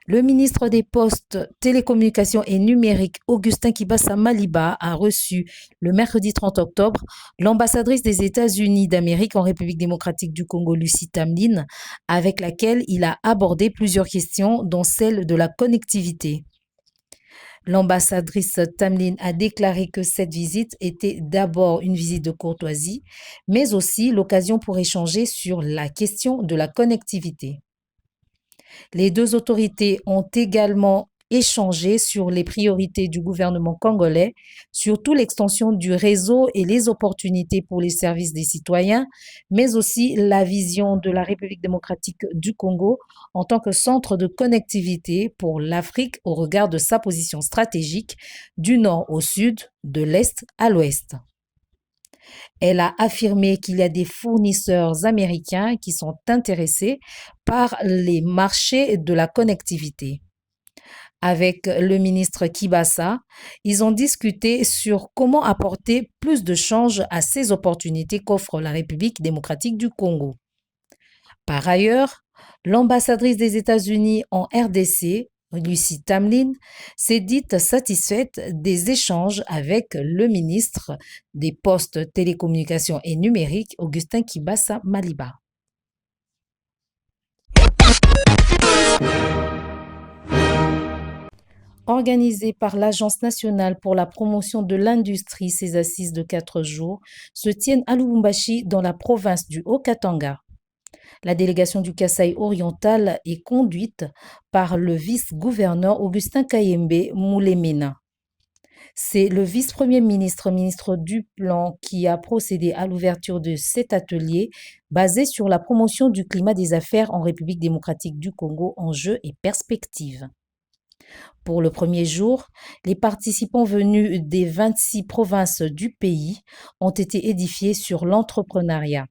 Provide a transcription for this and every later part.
Le ministre des Postes, Télécommunications et Numériques, Augustin Kibasa Maliba, a reçu le mercredi 30 octobre l'ambassadrice des États-Unis d'Amérique en République démocratique du Congo, Lucie Tamlin, avec laquelle il a abordé plusieurs questions, dont celle de la connectivité. L'ambassadrice Tamlin a déclaré que cette visite était d'abord une visite de courtoisie, mais aussi l'occasion pour échanger sur la question de la connectivité. Les deux autorités ont également échangé sur les priorités du gouvernement congolais, surtout l'extension du réseau et les opportunités pour les services des citoyens, mais aussi la vision de la République démocratique du Congo en tant que centre de connectivité pour l'Afrique au regard de sa position stratégique du nord au sud, de l'est à l'ouest. Elle a affirmé qu'il y a des fournisseurs américains qui sont intéressés par les marchés de la connectivité. Avec le ministre Kibasa, ils ont discuté sur comment apporter plus de change à ces opportunités qu'offre la République démocratique du Congo. Par ailleurs, l'ambassadrice des États-Unis en RDC, Lucie Tamlin, s'est dite satisfaite des échanges avec le ministre des Postes, Télécommunications et Numériques, Augustin Kibasa Maliba. Organisée par l'Agence nationale pour la promotion de l'industrie, ces assises de 4 jours se tiennent à Lubumbashi dans la province du Haut-Katanga. La délégation du Kasaï oriental est conduite par le vice-gouverneur Augustin Kayembe Moulemena. C'est le vice-premier ministre, ministre du Plan, qui a procédé à l'ouverture de cet atelier basé sur la promotion du climat des affaires en République démocratique du Congo, enjeux et perspectives. Pour le premier jour, les participants venus des 26 provinces du pays ont été édifiés sur l'entrepreneuriat.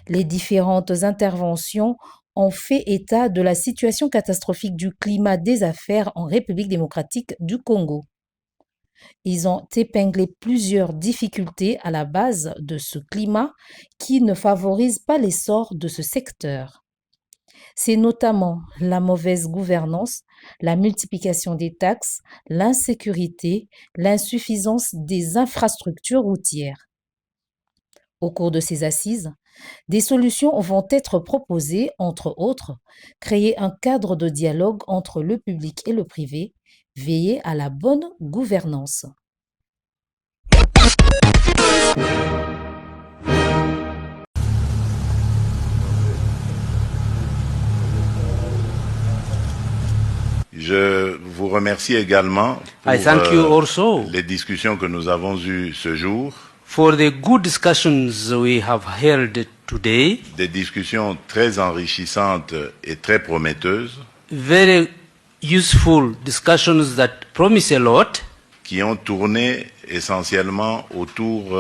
Les différentes interventions ont fait état de la situation catastrophique du climat des affaires en République démocratique du Congo. Ils ont épinglé plusieurs difficultés à la base de ce climat qui ne favorise pas l'essor de ce secteur. C'est notamment la mauvaise gouvernance, la multiplication des taxes, l'insécurité, l'insuffisance des infrastructures routières. Au cours de ces assises, des solutions vont être proposées, entre autres, créer un cadre de dialogue entre le public et le privé, veiller à la bonne gouvernance. Je vous remercie également I thank you pour also les discussions que nous avons eues ce jour, for the good discussions we have held today, des discussions très enrichissantes et très prometteuses very useful discussions that promise a lot, qui ont tourné essentiellement autour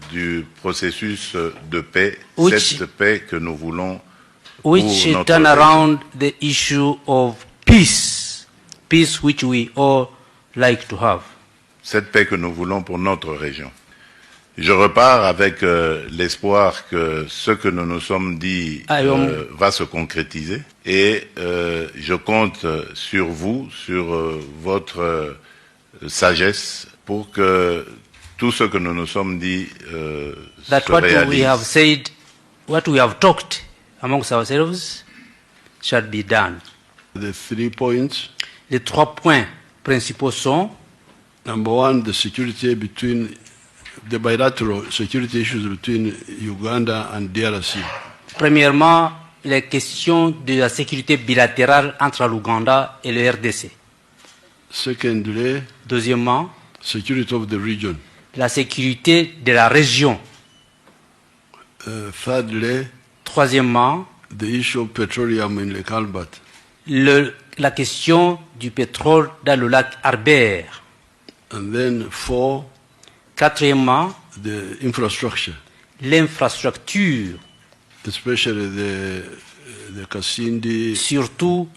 du processus de paix, Which- cette paix que nous voulons which pour notre turn région. around the issue of peace, peace which we all like to have. Cette paix que nous voulons pour notre région. Je repars avec l'espoir que ce que nous nous sommes dit va se concrétiser et je compte sur vous, sur votre sagesse pour que tout ce que nous nous sommes dit That se what we have réalise. said, what we have talked amongst ourselves shall be done. The 3 points. Les 3 points principaux sont, Number one, the security between the bilateral security issues between Uganda and DRC. premièrement, les questions de la sécurité bilatérale entre l'Ouganda et le RDC. Secondly, Deuxièmement, security of the region. la sécurité de la région. Thirdly, Troisièmement, the issue of petroleum in Lake Albert. la question du pétrole dans le lac Albert. And then 4, Quatrièmement, the infrastructure, l'infrastructure, especially the Kasindi, surtout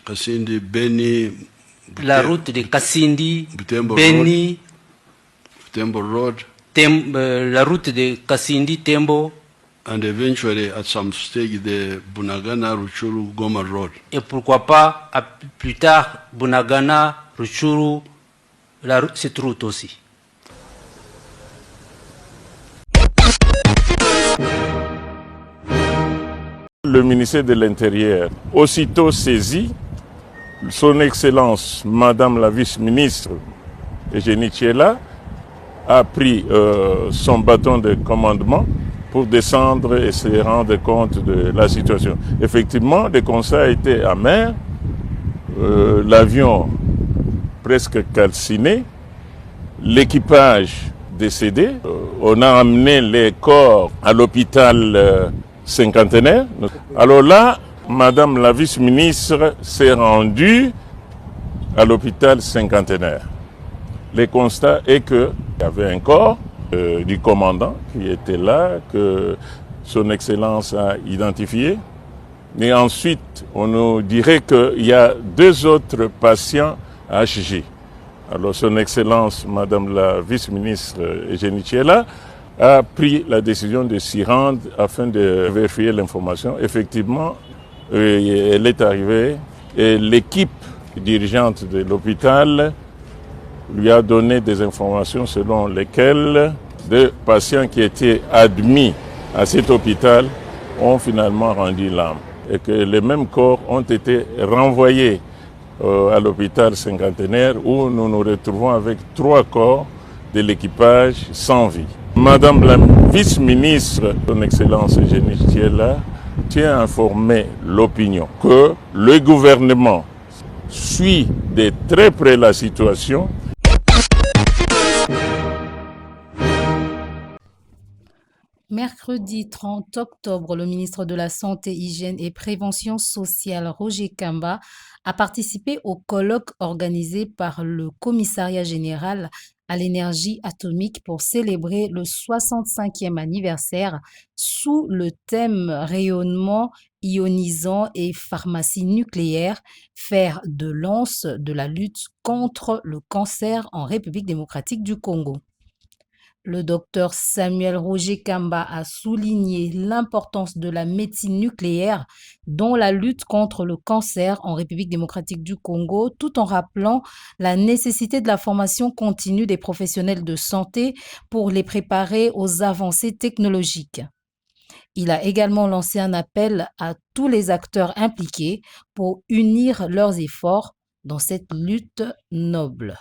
Kasindi, Beni, la route de Kasindi, Butembo Beni, Temple Road, la route de Kasindi, Tembo, and eventually at some stage the Bunagana Ruchuru Goma Road. Et pourquoi pas plus tard Bunagana, Ruchuru, cette route aussi. Le ministère de l'Intérieur, aussitôt saisi, son Excellence, Madame la vice-ministre Eugénie Tchiela, a pris son bâton de commandement pour descendre et se rendre compte de la situation. Effectivement, le constat était amer, l'avion presque calciné, l'équipage décédé. On a amené les corps à l'hôpital cinquantenaire. Alors là, Madame la vice-ministre s'est rendue à l'hôpital cinquantenaire. Le constat est qu'il y avait un corps du commandant qui était là, que son Excellence a identifié. Et ensuite, on nous dirait qu'il y a 2 autres patients à HG. Alors son Excellence, Madame la vice-ministre Eugénie Tchiela, a pris la décision de s'y rendre afin de vérifier l'information. Effectivement, elle est arrivée et l'équipe dirigeante de l'hôpital lui a donné des informations selon lesquelles 2 patients qui étaient admis à cet hôpital ont finalement rendu l'âme et que les mêmes corps ont été renvoyés à l'hôpital cinquantenaire où nous nous retrouvons avec 3 corps de l'équipage sans vie. Madame la vice-ministre, son Excellence Eugénie Tchiela, tient à informer l'opinion que le gouvernement suit de très près la situation. Mercredi 30 octobre, le ministre de la Santé, Hygiène et Prévention sociale, Roger Kamba, a participé au colloque organisé par le Commissariat général à l'énergie atomique pour célébrer le 65e anniversaire sous le thème rayonnement ionisant et pharmacie nucléaire, fer de lance de la lutte contre le cancer en République démocratique du Congo. Le docteur Samuel Roger Kamba a souligné l'importance de la médecine nucléaire dans la lutte contre le cancer en République démocratique du Congo, tout en rappelant la nécessité de la formation continue des professionnels de santé pour les préparer aux avancées technologiques. Il a également lancé un appel à tous les acteurs impliqués pour unir leurs efforts dans cette lutte noble.